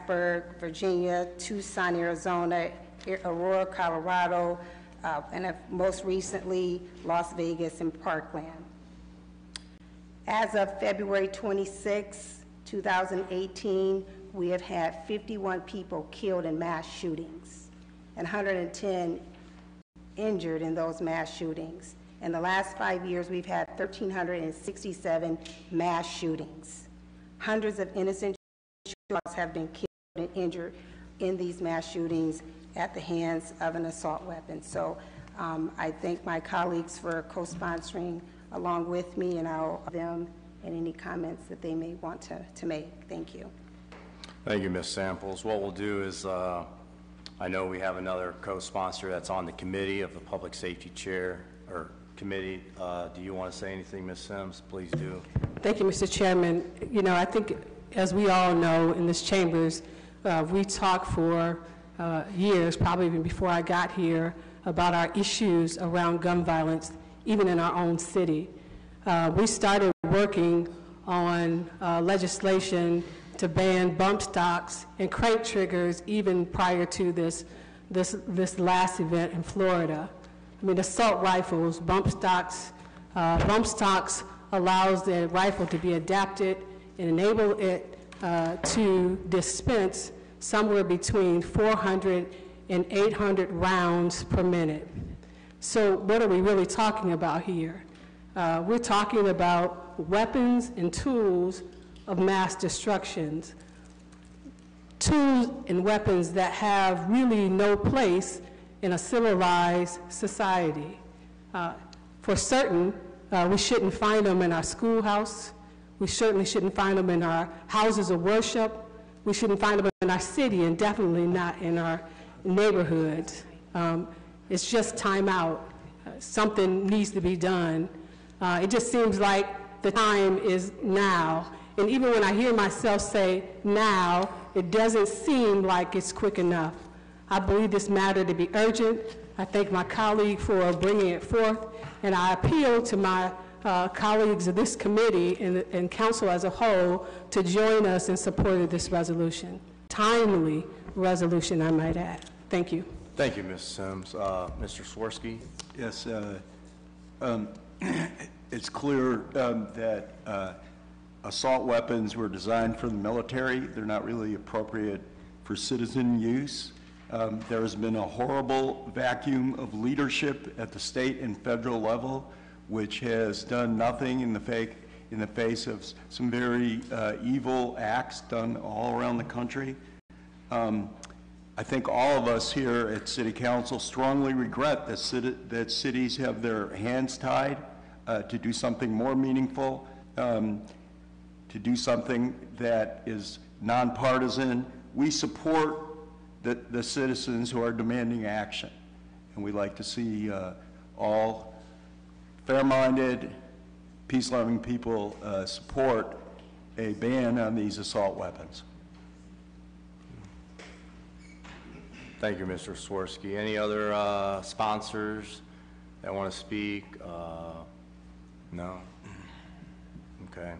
Plattsburgh, Virginia, Tucson, Arizona, Aurora, Colorado, and most recently, Las Vegas and Parkland. As of February 26, 2018, we have had 51 people killed in mass shootings and 110 injured in those mass shootings. In the last 5 years, we've had 1,367 mass shootings. Hundreds of innocent children have been killed and injured in these mass shootings at the hands of an assault weapon. So I thank my colleagues for co-sponsoring along with me, and I'll them and any comments that they may want to make. Thank you. Thank you, Ms. Samples. What we'll do is, I know we have another co-sponsor that's on the committee of the Public Safety Chair or Committee. Do you want to say anything, Ms. Sims? Please do. Thank you, Mr. Chairman. You know, I think, as we all know in this chambers, we talked for years, probably even before I got here, about our issues around gun violence, even in our own city. We started working on legislation to ban bump stocks and crank triggers even prior to this last event in Florida. I mean, assault rifles, bump stocks allows the rifle to be adapted and enable it to dispense somewhere between 400 and 800 rounds per minute. So what are we really talking about here? We're talking about weapons and tools of mass destructions, tools and weapons that have really no place in a civilized society. For certain, we shouldn't find them in our schoolhouse. We certainly shouldn't find them in our houses of worship. We shouldn't find them in our city, and definitely not in our neighborhoods. It's just time out. Something needs to be done. It just seems like the time is now. And even when I hear myself say now, it doesn't seem like it's quick enough. I believe this matter to be urgent. I thank my colleague for bringing it forth, and I appeal to my colleagues of this committee and council as a whole to join us in support of this resolution. Timely resolution, I might add. Thank you. Thank you, Ms. Sims. Mr. Swirsky? Yes, it's clear that assault weapons were designed for the military. They're not really appropriate for citizen use. There has been a horrible vacuum of leadership at the state and federal level, which has done nothing in the face of some very evil acts done all around the country. I think all of us here at City Council strongly regret that cities have their hands tied to do something more meaningful, to do something that is nonpartisan. We support the citizens who are demanding action, and we'd like to see all fair-minded, peace-loving people support a ban on these assault weapons. Thank you, Mr. Swirsky. Any other sponsors that want to speak? No? Okay.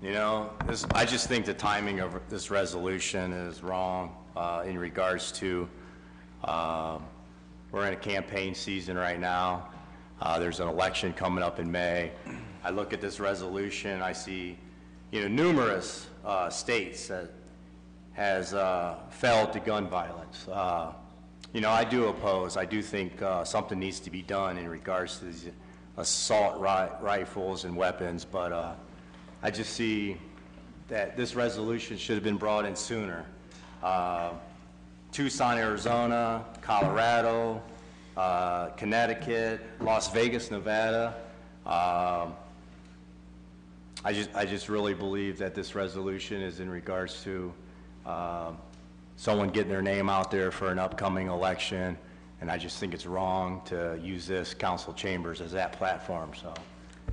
You know, I just think the timing of this resolution is wrong in regards to we're in a campaign season right now. There's an election coming up in May. I look at this resolution, I see, you know, numerous states that has failed to gun violence. You know, I do oppose. I do think something needs to be done in regards to these assault rifles and weapons, but I just see that this resolution should have been brought in sooner. Tucson, Arizona, Colorado, Connecticut, Las Vegas, Nevada. I just really believe that this resolution is in regards to someone getting their name out there for an upcoming election, and I just think it's wrong to use this council chambers as that platform.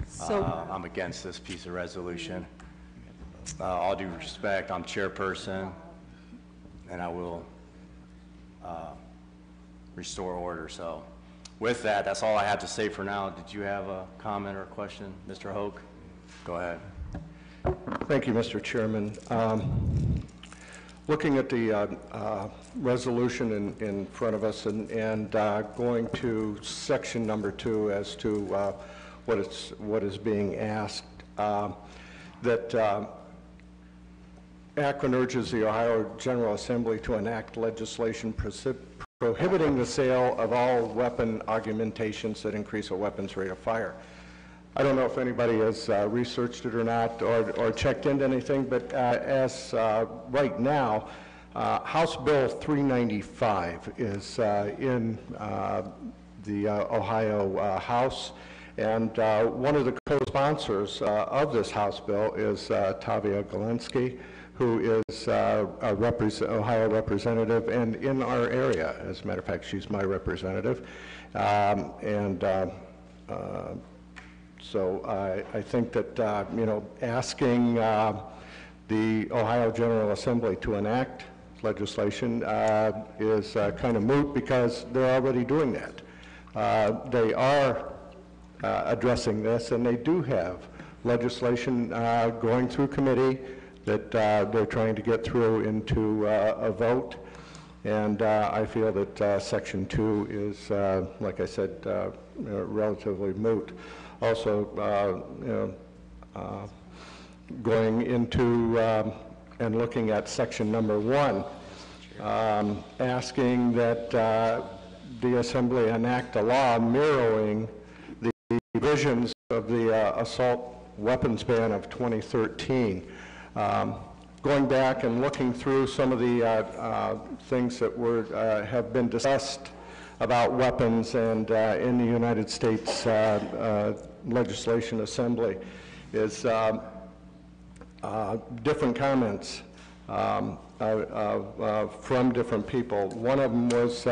So I'm against this piece of resolution. All due respect, I'm chairperson, and I will restore order. So with that, that's all I have to say for now. Did you have a comment or a question, Mr. Hoke? Go ahead. Thank you, Mr. Chairman. Looking at the resolution in front of us and going to section number 2 as to what is being asked, that Akron urges the Ohio General Assembly to enact legislation prohibiting the sale of all weapon augmentations that increase a weapon's rate of fire. I don't know if anybody has researched it or not, or checked into anything, but as right now, House Bill 395 is in the Ohio House, and one of the co-sponsors of this House bill is Tavia Galensky, who is a Ohio representative and in our area. As a matter of fact, she's my representative. So I think that, asking the Ohio General Assembly to enact legislation is kind of moot because they're already doing that. They are addressing this, and they do have legislation going through committee that they're trying to get through into a vote. And I feel that Section 2 is, like I said, relatively moot. Also, going into and looking at section number 1, asking that the Assembly enact a law mirroring the provisions of the assault weapons ban of 2013. Going back and looking through some of the things that have been discussed about weapons and in the United States Legislation Assembly is different comments from different people. One of them was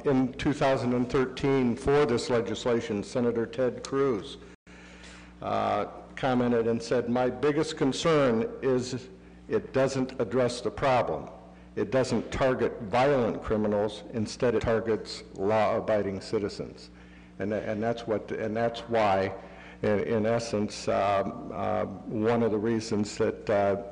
in 2013 for this legislation, Senator Ted Cruz commented and said, "My biggest concern is it doesn't address the problem. It doesn't target violent criminals. Instead, it targets law-abiding citizens," and that's why, in essence, one of the reasons that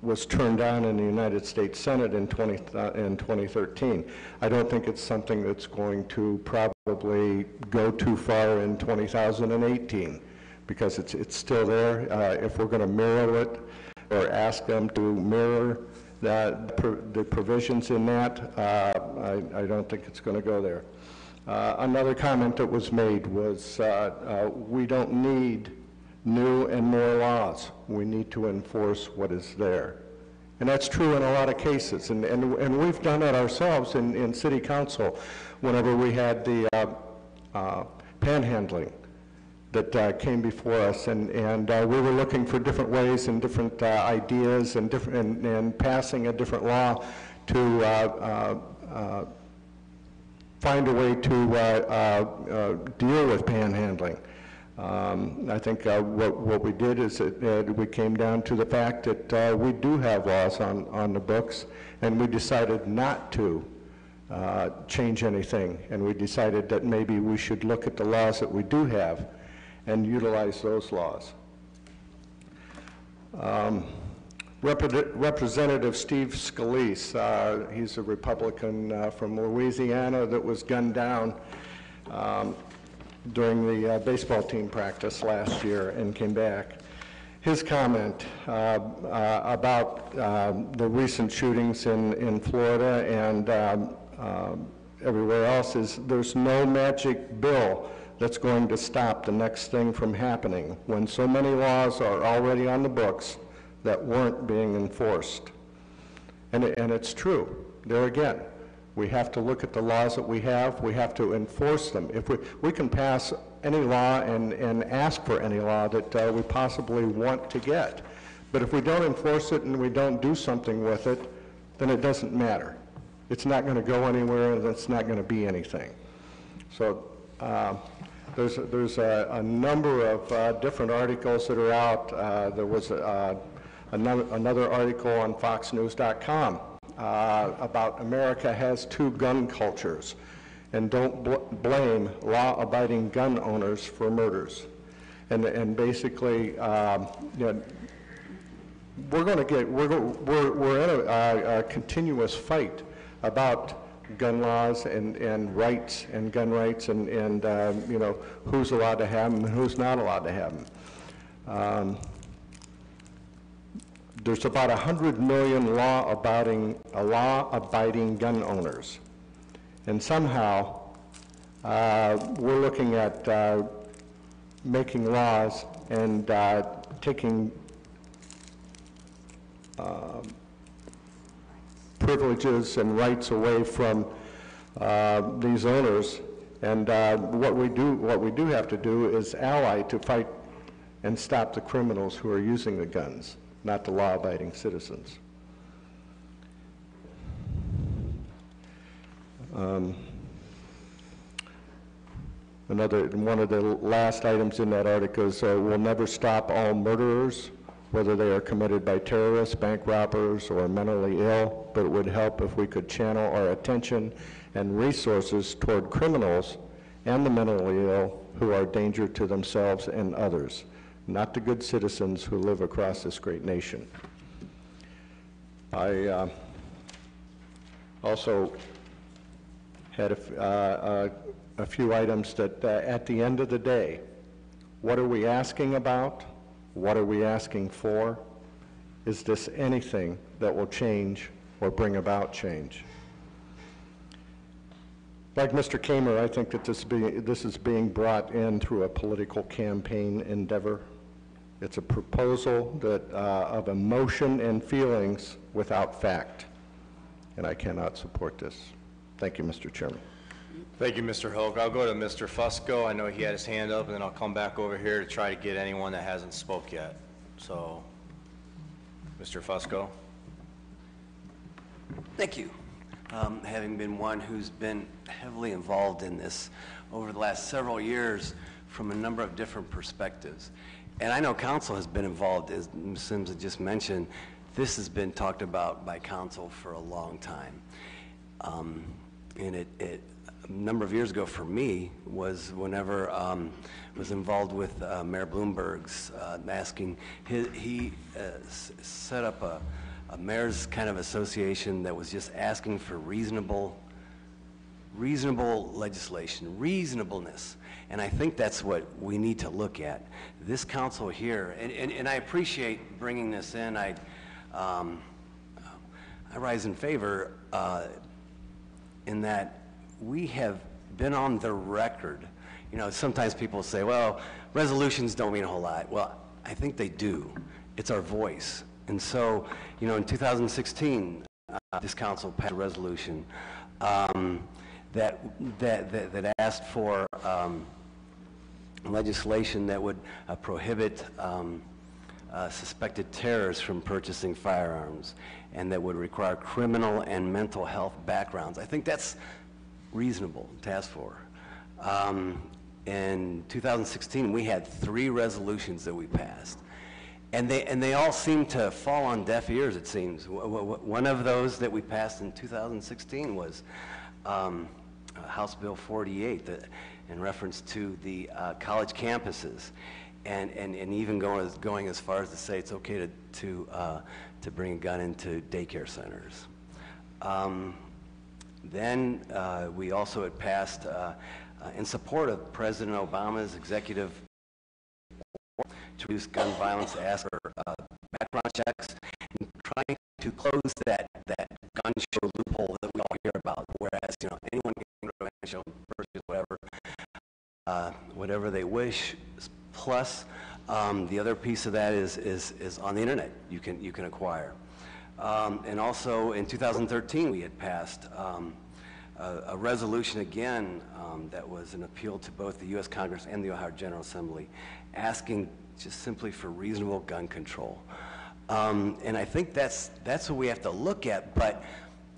was turned down in the United States Senate in 2013. I don't think it's something that's going to probably go too far in 2018 because it's still there. If we're going to mirror it or ask them to mirror the provisions in that, I don't think it's going to go there. Another comment that was made was we don't need new and more laws. We need to enforce what is there. And that's true in a lot of cases. And we've done that ourselves in City Council whenever we had the panhandling that came before us, and we were looking for different ways and different ideas and passing a different law to find a way to deal with panhandling. I think what we did is we came down to the fact that we do have laws on the books, and we decided not to change anything, and we decided that maybe we should look at the laws that we do have and utilize those laws. Representative Steve Scalise, he's a Republican from Louisiana that was gunned down during the baseball team practice last year and came back. His comment about the recent shootings in Florida and everywhere else is there's no magic bill that's going to stop the next thing from happening when so many laws are already on the books that weren't being enforced. And it's true. There again, we have to look at the laws that we have to enforce them. If we can pass any law and ask for any law that we possibly want to get, but if we don't enforce it and we don't do something with it, then it doesn't matter. It's not going to go anywhere, and it's not going to be anything. So there's a number of different articles that are out. There was another article on FoxNews.com about America has two gun cultures, and don't blame law-abiding gun owners for murders. And basically, you know, we're in a continuous fight about gun laws and rights and gun rights and you know, who's allowed to have them and who's not allowed to have them. There's about 100 million law-abiding gun owners, and somehow we're looking at making laws and taking privileges and rights away from these owners. And what we do have to do is ally to fight and stop the criminals who are using the guns, not the law-abiding citizens. One of the last items in that article is we'll never stop all murderers, whether they are committed by terrorists, bank robbers, or mentally ill, but it would help if we could channel our attention and resources toward criminals and the mentally ill who are a danger to themselves and others, not the good citizens who live across this great nation. I also had a few items that at the end of the day, what are we asking about? What are we asking for? Is this anything that will change or bring about change? Like Mr. Kamer, I think that this is being brought in through a political campaign endeavor. It's a proposal that of emotion and feelings without fact, and I cannot support this. Thank you, Mr. Chairman. Thank you, Mr. Hoke. I'll go to Mr. Fusco. I know he had his hand up, and then I'll come back over here to try to get anyone that hasn't spoke yet. So, Mr. Fusco. Thank you. Having been one who's been heavily involved in this over the last several years from a number of different perspectives. And I know council has been involved, as Ms. Sims had just mentioned. This has been talked about by council for a long time. And it a number of years ago for me was whenever was involved with Mayor Bloomberg's asking, he set up a mayor's kind of association that was just asking for reasonable legislation, reasonableness. And I think that's what we need to look at. This council here, and I appreciate bringing this in. I rise in favor in that we have been on the record. You know, sometimes people say, well, resolutions don't mean a whole lot. Well, I think they do. It's our voice. And so, you know, in 2016, this council passed a resolution that asked for legislation that would prohibit suspected terrorists from purchasing firearms, and that would require criminal and mental health backgrounds. I think that's reasonable to ask for. In 2016, we had 3 resolutions that we passed. And they all seem to fall on deaf ears, it seems. One of those that we passed in 2016 was House Bill 48 in reference to the college campuses, and even going as far as to say it's okay to bring a gun into daycare centers. Then we also had passed, in support of President Obama's executive to reduce gun violence, ask for background checks, and trying to close that gun show loophole that we all hear about. Whereas, you know, anyone can go and show, purchase whatever they wish. Plus, the other piece of that is on the internet. You can acquire. And also in 2013, we had passed a resolution again that was an appeal to both the U.S. Congress and the Ohio General Assembly, asking just simply for reasonable gun control. And I think that's what we have to look at,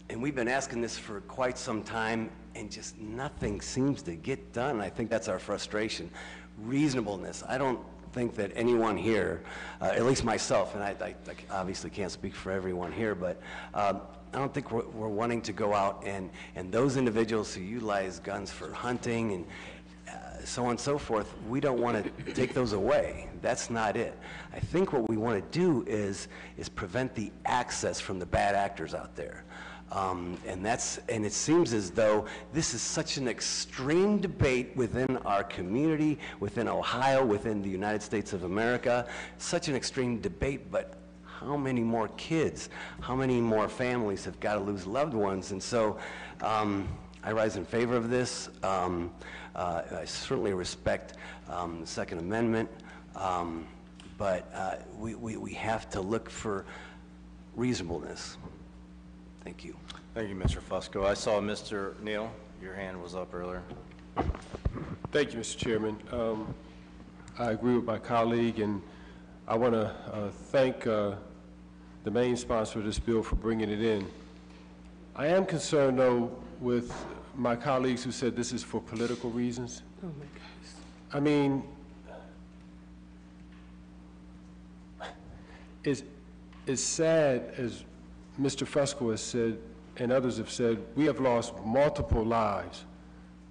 and we've been asking this for quite some time, and just nothing seems to get done. I think that's our frustration. Reasonableness. I don't think that anyone here, at least myself, and I obviously can't speak for everyone here, but I don't think we're wanting to go out and those individuals who utilize guns for hunting, and so on and so forth, we don't want to take those away. That's not it. I think what we want to do is prevent the access from the bad actors out there. And it seems as though this is such an extreme debate within our community, within Ohio, within the United States of America, such an extreme debate, but how many more kids, how many more families have got to lose loved ones? And so I rise in favor of this. I certainly respect the Second Amendment, but we have to look for reasonableness. Thank you. Thank you, Mr. Fusco. I saw Mr. Neal, your hand was up earlier. Thank you, Mr. Chairman. I agree with my colleague, and I want to thank the main sponsor of this bill for bringing it in. I am concerned, though, with my colleagues who said this is for political reasons. Oh, my gosh. I mean, it's sad, as Mr. Fusco has said, and others have said, we have lost multiple lives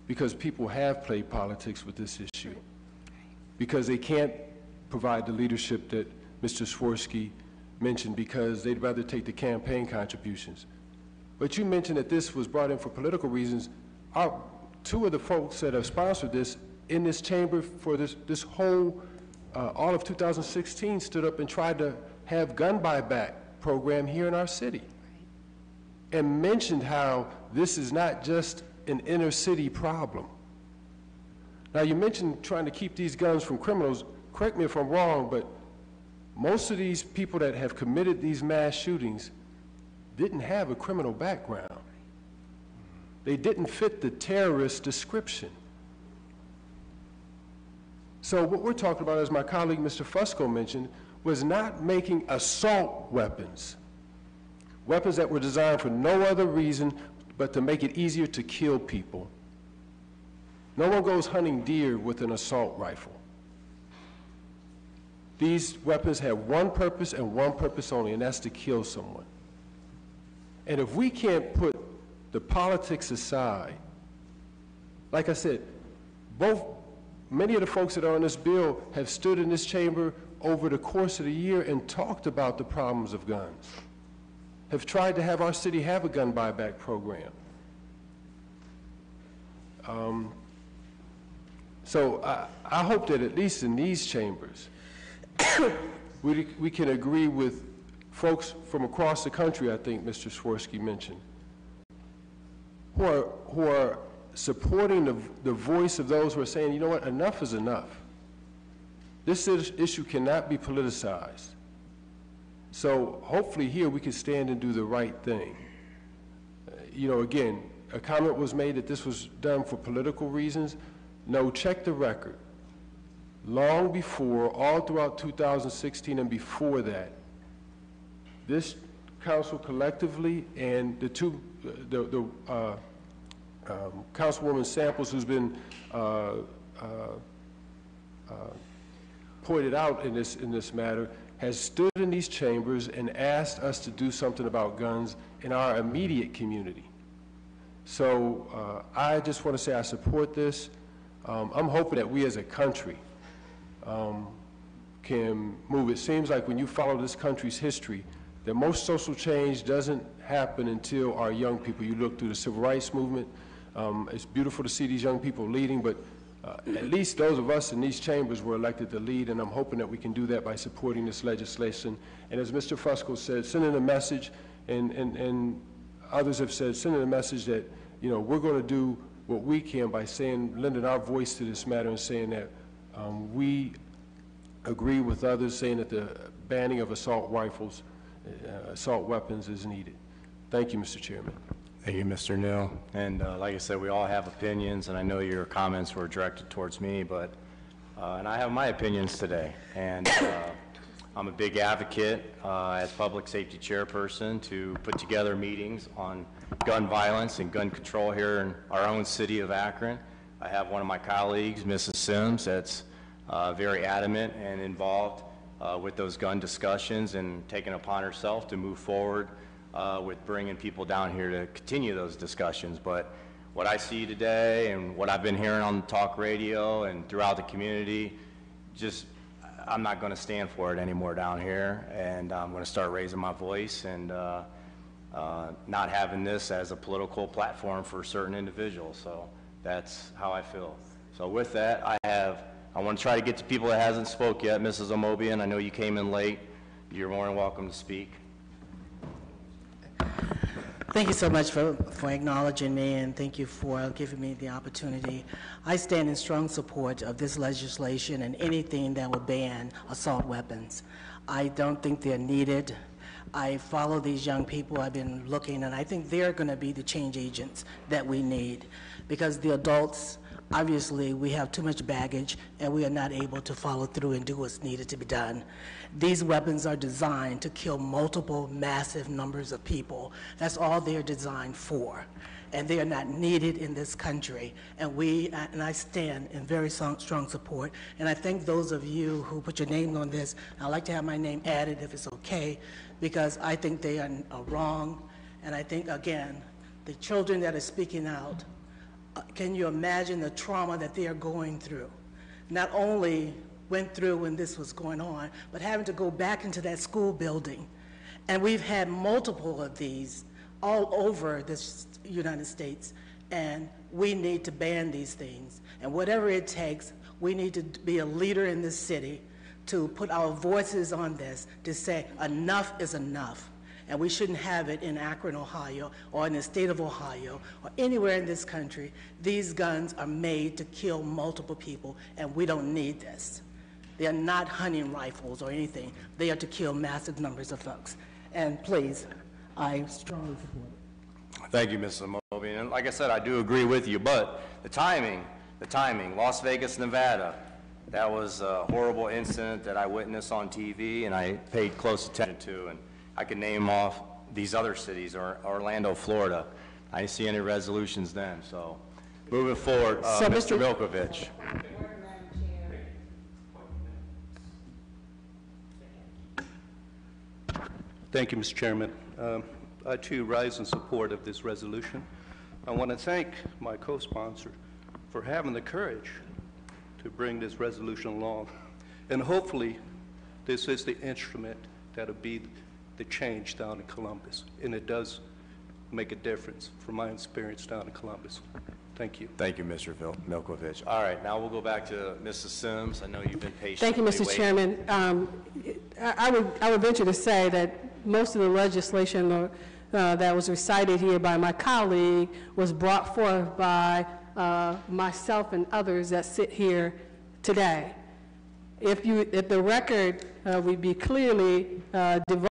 because people have played politics with this issue, because they can't provide the leadership that Mr. Swirsky mentioned because they'd rather take the campaign contributions. But you mentioned that this was brought in for political reasons. Two of the folks that have sponsored this in this chamber for this whole, all of 2016 stood up and tried to have gun buyback program here in our city, and mentioned how this is not just an inner city problem. Now, you mentioned trying to keep these guns from criminals. Correct me if I'm wrong, but most of these people that have committed these mass shootings didn't have a criminal background. They didn't fit the terrorist description. So what we're talking about, as my colleague Mr. Fusco mentioned, was not making assault weapons, weapons that were designed for no other reason but to make it easier to kill people. No one goes hunting deer with an assault rifle. These weapons have one purpose and one purpose only, and that's to kill someone. And if we can't put the politics aside, like I said, many of the folks that are on this bill have stood in this chamber over the course of the year and talked about the problems of guns, have tried to have our city have a gun buyback program. So I hope that at least in these chambers, we can agree with folks from across the country, I think Mr. Swirsky mentioned, who are supporting the voice of those who are saying, you know what, enough is enough. This issue cannot be politicized. So hopefully here we can stand and do the right thing. You know, again, a comment was made that this was done for political reasons. No, check the record. Long before, all throughout 2016 and before that, this council collectively and the Councilwoman Samples, who's been pointed out in this matter, has stood in these chambers and asked us to do something about guns in our immediate community. So I just want to say I support this. I'm hoping that we as a country can move. It seems like when you follow this country's history, that most social change doesn't happen until our young people. You look through the civil rights movement. It's beautiful to see these young people leading, but at least those of us in these chambers were elected to lead, and I'm hoping that we can do that by supporting this legislation. And as Mr. Fusco said, sending a message, and others have said, sending a message that, you know, we're going to do what we can by saying, lending our voice to this matter and saying that we agree with others saying that the banning of assault rifles, assault weapons is needed. Thank you, Mr. Chairman. Thank you, Mr. Neal. And like I said, we all have opinions, and I know your comments were directed towards me, but, and I have my opinions today. And I'm a big advocate as public safety chairperson to put together meetings on gun violence and gun control here in our own city of Akron. I have one of my colleagues, Mrs. Sims, that's very adamant and involved with those gun discussions and taken upon herself to move forward with bringing people down here to continue those discussions. But what I see today and what I've been hearing on talk radio and throughout the community, just, I'm not going to stand for it anymore down here, and I'm going to start raising my voice and not having this as a political platform for certain individuals. So that's how I feel. So with that, I want to try to get to people that hasn't spoke yet. Mrs. Omobian, I know you came in late. You're more than welcome to speak. Thank you so much for acknowledging me, and thank you for giving me the opportunity. I stand in strong support of this legislation and anything that will ban assault weapons. I don't think they're needed. I follow these young people. I've been looking, and I think they're going to be the change agents that we need, because the adults, obviously, we have too much baggage, and we are not able to follow through and do what's needed to be done. These weapons are designed to kill multiple, massive numbers of people. That's all they're designed for, and they are not needed in this country. And I stand in very strong support, and I thank those of you who put your name on this. I'd like to have my name added if it's okay, because I think they are wrong, and I think, again, the children that are speaking out, can you imagine the trauma that they are going through? Not only went through when this was going on, but having to go back into that school building. And we've had multiple of these all over this United States, and we need to ban these things. And whatever it takes, we need to be a leader in this city to put our voices on this, to say enough is enough. And we shouldn't have it in Akron, Ohio, or in the state of Ohio, or anywhere in this country. These guns are made to kill multiple people, and we don't need this. They are not hunting rifles or anything. They are to kill massive numbers of folks. And please, I strongly support it. Thank you, Mrs. Omobian. And like I said, I do agree with you, but the timing, Las Vegas, Nevada, that was a horrible incident that I witnessed on TV and I paid close attention to. And I can name off these other cities, or Orlando, Florida. I didn't see any resolutions then. So moving forward, So Mr. Milkovich. Thank you, Mr. Chairman. I too rise in support of this resolution. I want to thank my co-sponsor for having the courage to bring this resolution along. And hopefully, this is the instrument that'll be the change down in Columbus. And it does make a difference from my experience down in Columbus. Thank you. Thank you, Mr. Milkovich. All right, now we'll go back to Mrs. Sims. I know you've been patient. Thank you, Mr. Chairman. I would venture to say that most of the legislation that was recited here by my colleague was brought forth by myself and others that sit here today. If the record would be clearly divulged,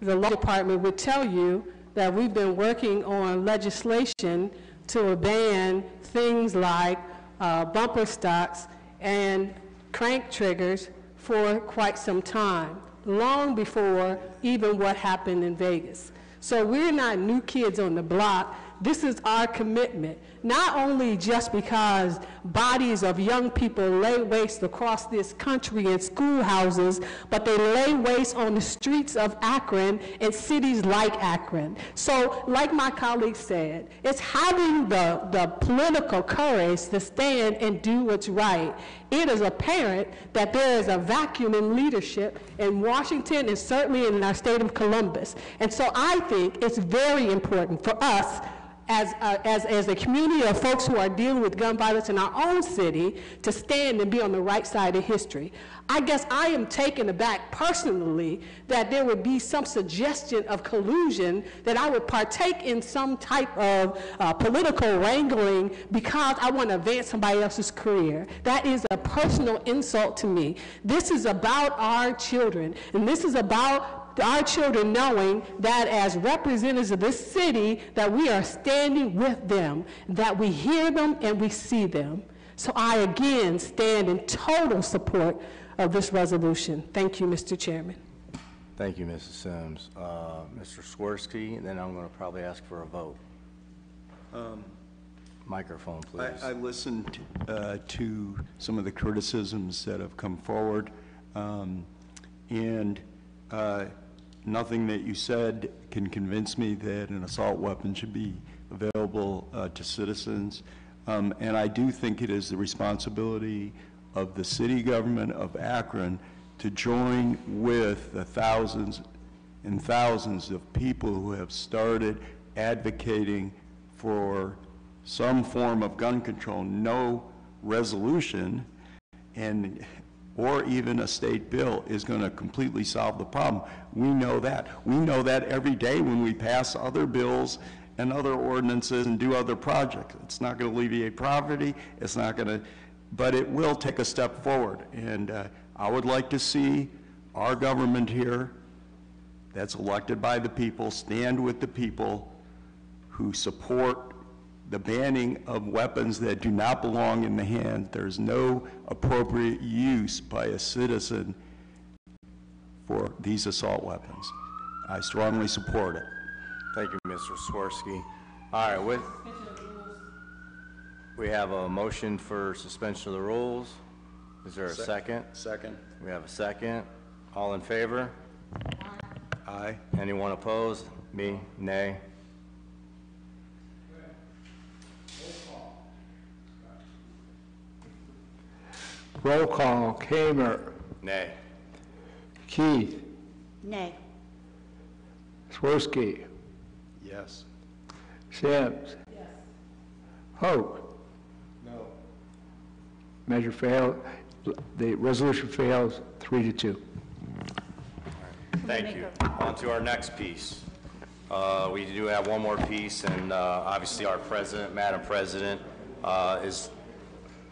the law department would tell you that we've been working on legislation to ban things like bumper stocks and crank triggers for quite some time, long before even what happened in Vegas. So we're not new kids on the block. This is our commitment, not only just because bodies of young people lay waste across this country in schoolhouses, but they lay waste on the streets of Akron and cities like Akron. So, like my colleague said, it's having the political courage to stand and do what's right. It is apparent that there is a vacuum in leadership in Washington and certainly in our state of Columbus. And so I think it's very important for us as a community of folks who are dealing with gun violence in our own city to stand and be on the right side of history. I guess I am taken aback personally that there would be some suggestion of collusion, that I would partake in some type of political wrangling because I want to advance somebody else's career. That is a personal insult to me. This is about our children, and this is about our children knowing that as representatives of this city, that we are standing with them, that we hear them and we see them. So I again stand in total support of this resolution. Thank you, Mr. Chairman. Thank you, Mrs. Sims. Mr. Swirsky, and then I'm going to probably ask for a vote. Microphone, please. I listened to some of the criticisms that have come forward, and nothing that you said can convince me that an assault weapon should be available to citizens. And I do think it is the responsibility of the city government of Akron to join with the thousands and thousands of people who have started advocating for some form of gun control. No resolution or even a state bill is going to completely solve the problem. We know that. We know that every day when we pass other bills and other ordinances and do other projects. It's not going to alleviate poverty. It's not going to, but it will take a step forward. And I would like to see our government here that's elected by the people stand with the people who support the banning of weapons that do not belong in the hand. There's no appropriate use by a citizen for these assault weapons. I strongly support it. Thank you, Mr. Swirsky. All right, we have a motion for suspension of the rules. Is there a second? Second. We have a second. All in favor? Aye. Anyone opposed? Me? Nay? Roll call, Kamer, Nay. Keith, Nay. Swirsky, Yes. Sims. Yes. Hope. No. Measure failed, the resolution fails 3-2. Thank you. On to our next piece. We do have one more piece, and obviously our president, Madam President, is,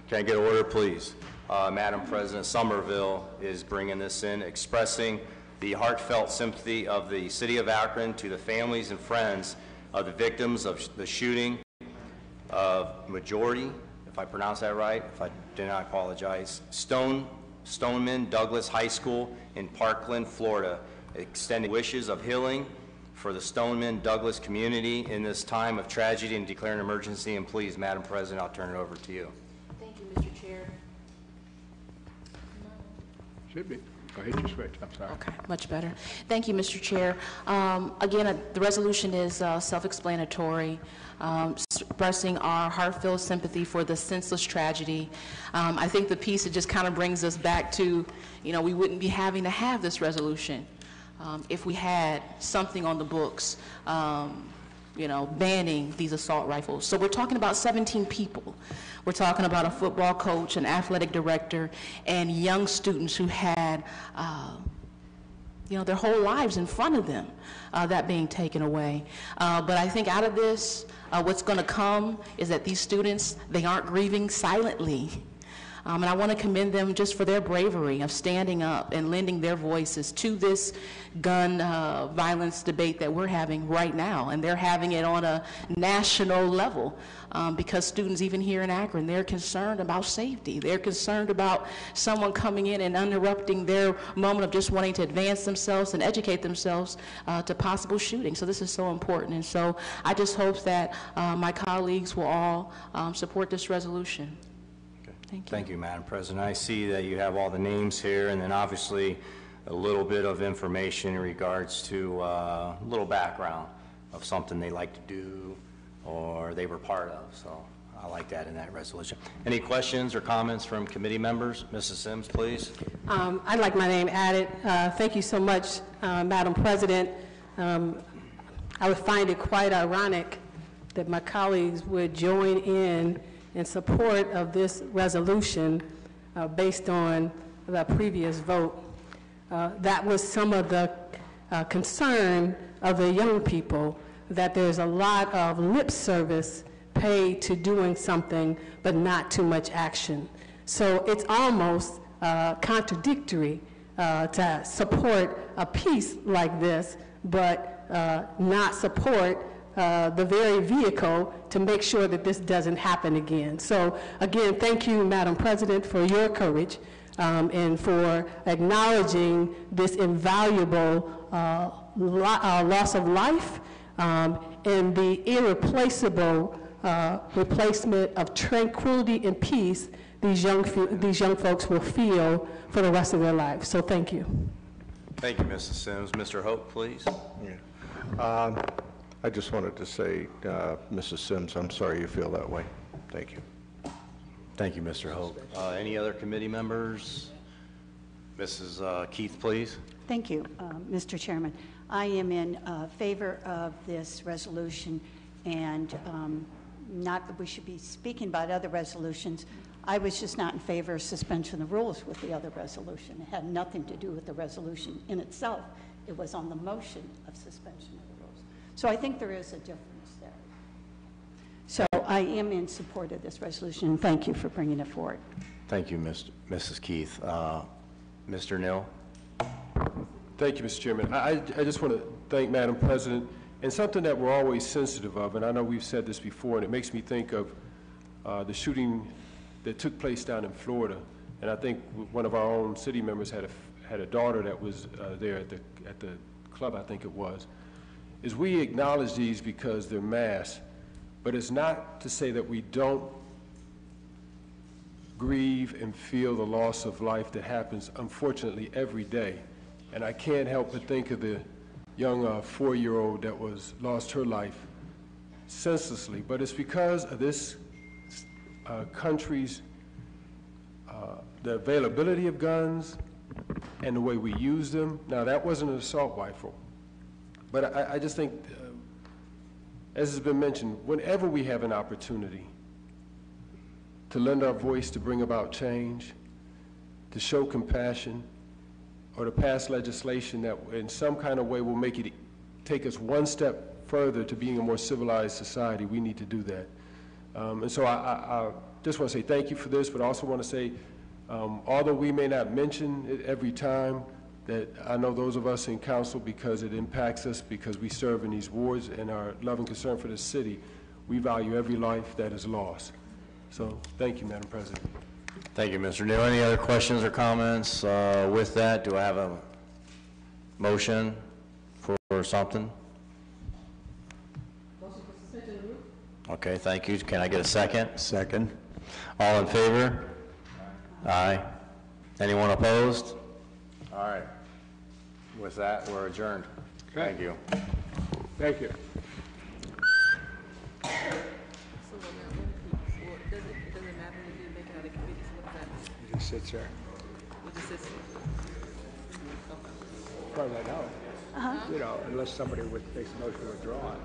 can I get order, please? Madam President Somerville is bringing this in, expressing the heartfelt sympathy of the city of Akron to the families and friends of the victims of the shooting of Majority, if I pronounce that right, if I did not apologize, Stoneman Douglas High School in Parkland, Florida, extending wishes of healing for the Stoneman Douglas community in this time of tragedy and declaring an emergency. And please, Madam President, I'll turn it over to you. Thank you, Mr. Chair. Should be. Go ahead, you switch. I'm sorry. Okay, much better. Thank you, Mr. Chair. Again, the resolution is self-explanatory, expressing our heartfelt sympathy for the senseless tragedy. I think the piece, it just kind of brings us back to, we wouldn't be having to have this resolution if we had something on the books, banning these assault rifles. So we're talking about 17 people. We're talking about a football coach, an athletic director, and young students who had, their whole lives in front of them, that being taken away. But I think out of this, what's going to come is that these students, they aren't grieving silently. And I want to commend them just for their bravery of standing up and lending their voices to this gun violence debate that we're having right now. And they're having it on a national level because students, even here in Akron, they're concerned about safety. They're concerned about someone coming in and interrupting their moment of just wanting to advance themselves and educate themselves to possible shooting. So this is so important. And so I just hope that my colleagues will all support this resolution. Thank you, Madam President. I see that you have all the names here, and then obviously a little bit of information in regards to a little background of something they like to do or they were part of. So I like that in that resolution. Any questions or comments from committee members? Mrs. Sims, please. I'd like my name added. Thank you so much, Madam President. I would find it quite ironic that my colleagues would join in support of this resolution based on the previous vote. That was some of the concern of the young people, that there's a lot of lip service paid to doing something, but not too much action. So it's almost contradictory to support a piece like this, but not support the very vehicle to make sure that this doesn't happen again. So again, thank you, Madam President, for your courage and for acknowledging this invaluable loss of life and the irreplaceable replacement of tranquility and peace these young folks will feel for the rest of their lives. So thank you. Thank you, Mrs. Sims. Mr. Hope, please. I just wanted to say, Mrs. Sims, I'm sorry you feel that way. Thank you. Thank you, Mr. Hope. Any other committee members? Mrs. Keith, please. Thank you, Mr. Chairman. I am in favor of this resolution, and not that we should be speaking about other resolutions. I was just not in favor of suspension of the rules with the other resolution. It had nothing to do with the resolution in itself. It was on the motion of suspension of the rules. So I think there is a difference there. So I am in support of this resolution, and thank you for bringing it forward. Thank you, Mrs. Keith. Mr. Neal? Thank you, Mr. Chairman. I just want to thank Madam President, and something that we're always sensitive of, and I know we've said this before, and it makes me think of the shooting that took place down in Florida, and I think one of our own city members had a daughter that was there at the club, I think it was, is we acknowledge these because they're mass, but it's not to say that we don't grieve and feel the loss of life that happens, unfortunately, every day. And I can't help but think of the young 4-year-old that lost her life senselessly. But it's because of this country's, the availability of guns and the way we use them. Now, that wasn't an assault rifle. But I just think, as has been mentioned, whenever we have an opportunity to lend our voice to bring about change, to show compassion, or to pass legislation that in some kind of way will take us one step further to being a more civilized society, we need to do that. And so I just want to say thank you for this, but I also want to say, although we may not mention it every time, that I know those of us in council, because it impacts us, because we serve in these wards and our love and concern for this city, we value every life that is lost. So thank you, Madam President. Thank you, Mr. Neal. Any other questions or comments? With that, do I have a motion for something? Okay, thank you. Can I get a second? Second. All in favor? Aye. Anyone opposed? All right. With that, we're adjourned. Thank you. Thank you. It just sits there. As far as I know. You know, unless somebody makes a motion to withdraw it.